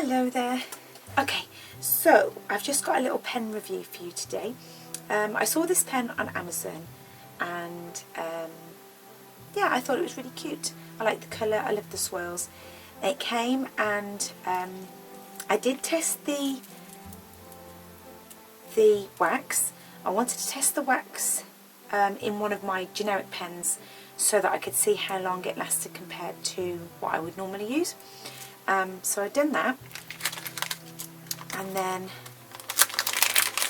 Hello there. Okay, so I've just got a little pen review for you today. I saw this pen on Amazon and yeah, I thought it was really cute. I like the colour, I love the swirls. It came and I did test the wax. I wanted to test the wax in one of my generic pens so that I could see how long it lasted compared to what I would normally use. So I've done that, and then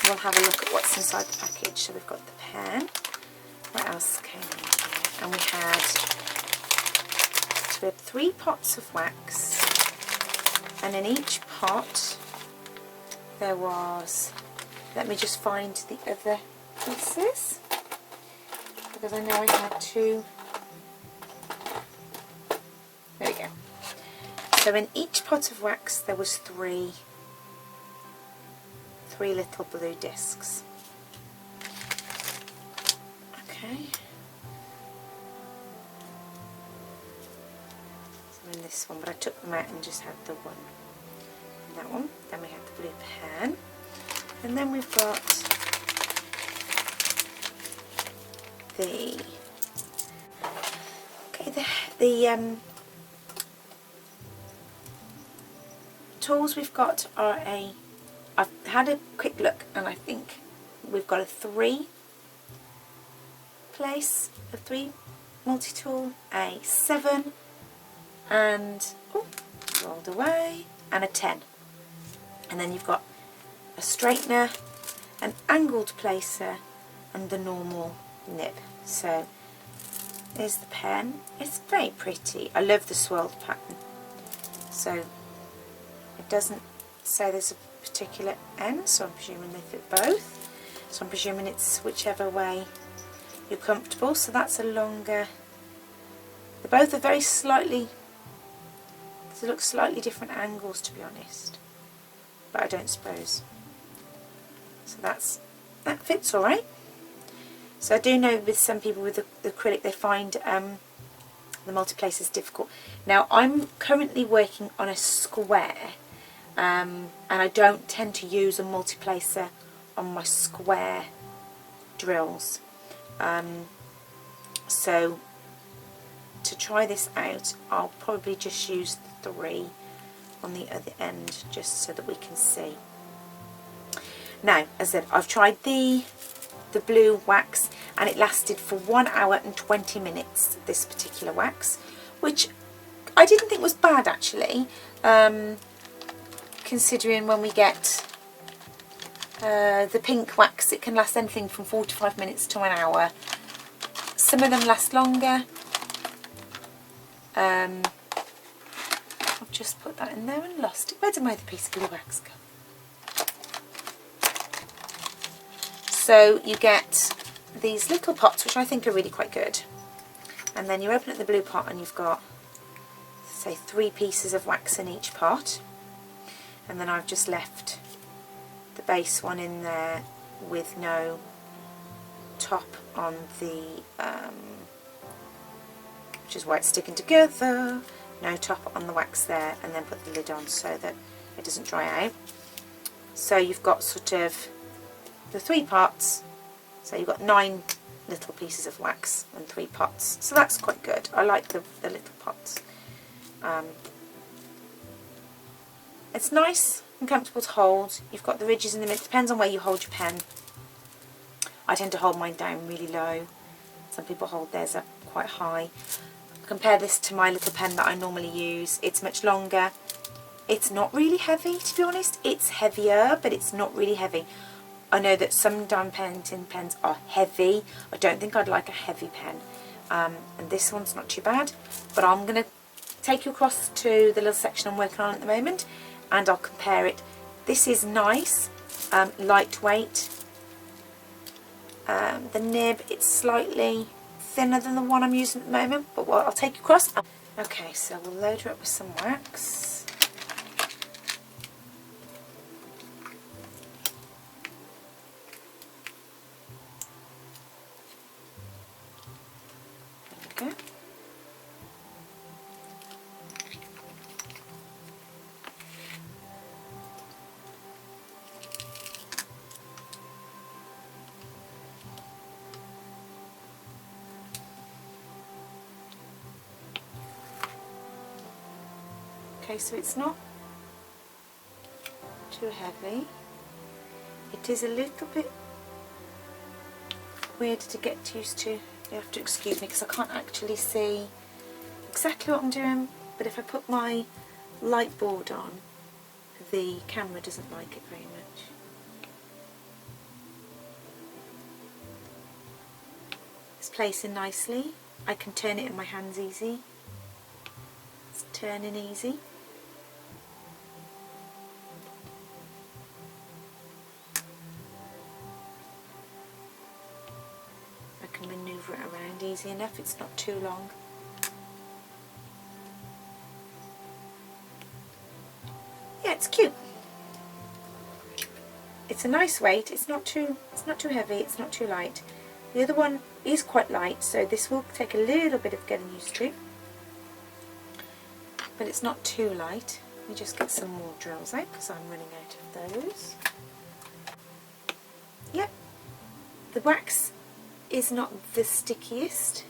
we'll have a look at what's inside the package. So we've got the pen. What else came in here? And we had 3 pots of wax, and in each pot there was, let me just find the other pieces because I know I had 2. There we go. So in each pot of wax there was 3 little blue discs. Okay. So in this one, but I took them out and just had the one. And that one. Then we had the blue pen. And then we've got the tools we've got are I've had a quick look and I think we've got a 3 multi-tool, a 7 and rolled away, and a 10. And then you've got a straightener, an angled placer and the normal nib. So there's the pen. It's very pretty. I love the swirled pattern. So it doesn't say there's a particular end, so I'm presuming they fit both. So I'm presuming it's whichever way you're comfortable. So that's a longer. They both are very slightly, they look slightly different angles to be honest, but I don't suppose. So that fits all right. So I do know with some people with the acrylic they find the multi-placers difficult. Now I'm currently working on a square and I don't tend to use a multi-placer on my square drills. So to try this out I'll probably just use the 3 on the other end just so that we can see. Now, as I said, I've tried the blue wax and it lasted for 1 hour and 20 minutes, this particular wax, which I didn't think was bad actually, considering when we get the pink wax it can last anything from 45 minutes to 1 hour. Some of them last longer. I've just put that in there and lost it. Where did my other piece of blue wax go? So you get these little pots, which I think are really quite good, and then you open up the blue pot and you've got, say, 3 pieces of wax in each pot, and then I've just left the base one in there with no top on the, which is why it's sticking together, no top on the wax there, and then put the lid on so that it doesn't dry out. So you've got sort of the 3 pots, so you've got 9 little pieces of wax and 3 pots, so that's quite good. I like the little pots. It's nice and comfortable to hold. You've got the ridges in the middle. It depends on where you hold your pen. I tend to hold mine down really low. Some people hold theirs up quite high. Compare this to my little pen that I normally use. It's much longer. It's not really heavy, to be honest. It's heavier, but it's not really heavy. I know that some diamond painting pens are heavy. I don't think I'd like a heavy pen. And this one's not too bad. But I'm going to take you across to the little section I'm working on at the moment and I'll compare it. This is nice, lightweight. The nib, it's slightly thinner than the one I'm using at the moment, but I'll take you across. Okay, so we'll load her up with some wax. There we go. Okay, so it's not too heavy. It is a little bit weird to get used to. You have to excuse me because I can't actually see exactly what I'm doing, but if I put my light board on, the camera doesn't like it very much. It's placing nicely. I can turn it in my hands easy. It's turning easy. I can manoeuvre it around easy enough, it's not too long. Yeah, it's cute. It's a nice weight, it's not too heavy, it's not too light. The other one is quite light, so this will take a little bit of getting used to. But it's not too light. Let me just get some more drills out because I'm running out of those. Yep, the wax is not the stickiest,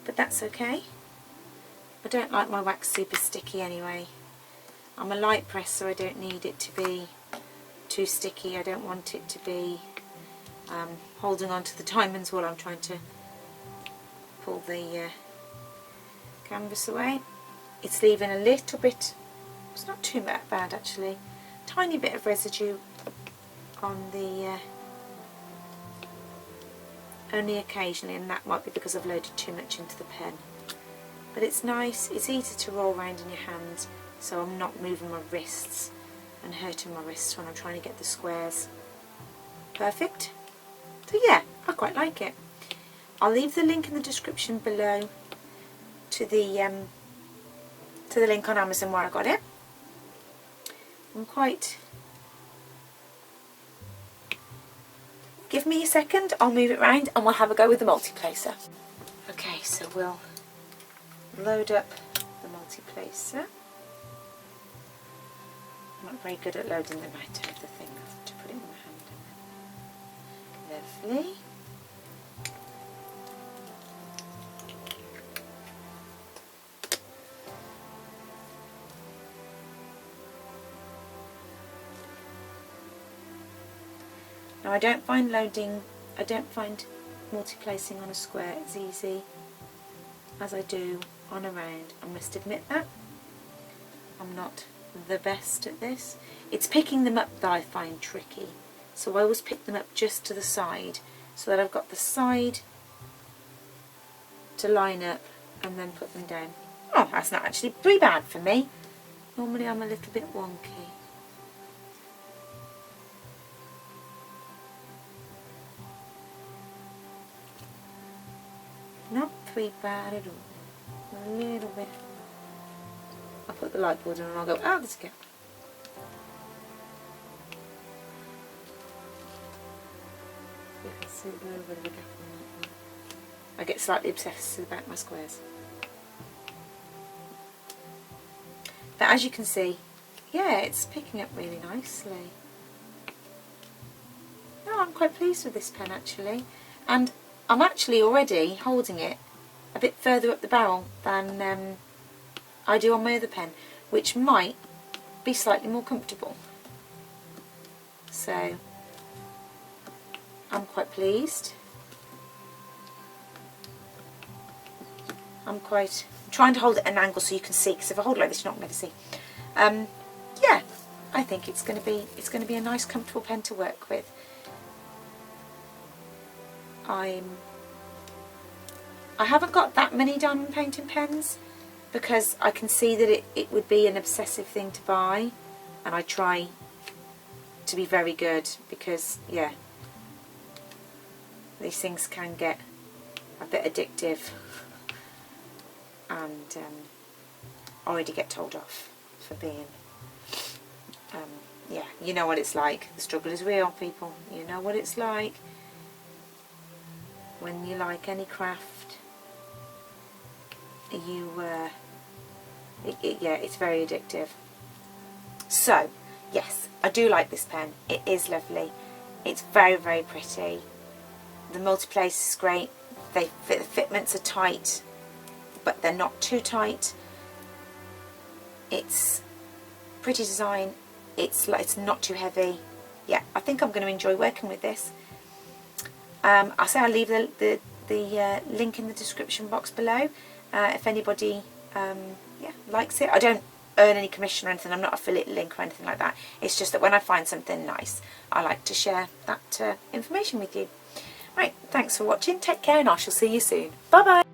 but that's okay. I don't like my wax super sticky anyway. I'm a light press, so I don't need it to be too sticky. I don't want it to be holding on to the diamonds while I'm trying to pull the canvas away. It's leaving a little bit, it's not too bad actually, tiny bit of residue on the, only occasionally, and that might be because I've loaded too much into the pen. But it's nice, it's easy to roll around in your hands, so I'm not moving my wrists and hurting my wrists when I'm trying to get the squares perfect. So yeah, I quite like it. I'll leave the link in the description below to the link on Amazon where I got it. Give me a second, I'll move it round and we'll have a go with the multiplacer. Okay, so we'll load up the multiplacer. I'm not very good at loading them out of the thing. I have to put it in my hand. Lovely. Now I don't find multi-placing on a square as easy as I do on a round. I must admit that. I'm not the best at this. It's picking them up that I find tricky. So I always pick them up just to the side so that I've got the side to line up and then put them down. Oh, that's not actually pretty bad for me. Normally I'm a little bit wonky. Not pretty bad at all. A little bit. I'll put the light board on and I'll go, oh, there's a gap. You can see a little bit of a gap on that one. I get slightly obsessed about my squares. But as you can see, yeah, it's picking up really nicely. No, I'm quite pleased with this pen actually. And I'm actually already holding it a bit further up the barrel than I do on my other pen, which might be slightly more comfortable. So I'm quite pleased. I'm trying to hold it at an angle so you can see, because if I hold it like this you're not going to see. Yeah, I think it's going to be a nice comfortable pen to work with. I haven't got that many diamond painting pens because I can see that it would be an obsessive thing to buy, and I try to be very good because, yeah, these things can get a bit addictive and already get told off for being, yeah, you know what it's like. The struggle is real, people. You know what it's like when you like any craft. Yeah, it's very addictive. So yes, I do like this pen. It is lovely. It's very, very pretty. The multi-place is great. The fitments are tight, but they're not too tight. It's pretty design. It's not too heavy. Yeah, I think I'm going to enjoy working with this. I'll leave the link in the description box below if anybody likes it. I don't earn any commission or anything. I'm not affiliate link or anything like that. It's just that when I find something nice, I like to share that information with you. Right, thanks for watching. Take care, and I shall see you soon. Bye bye.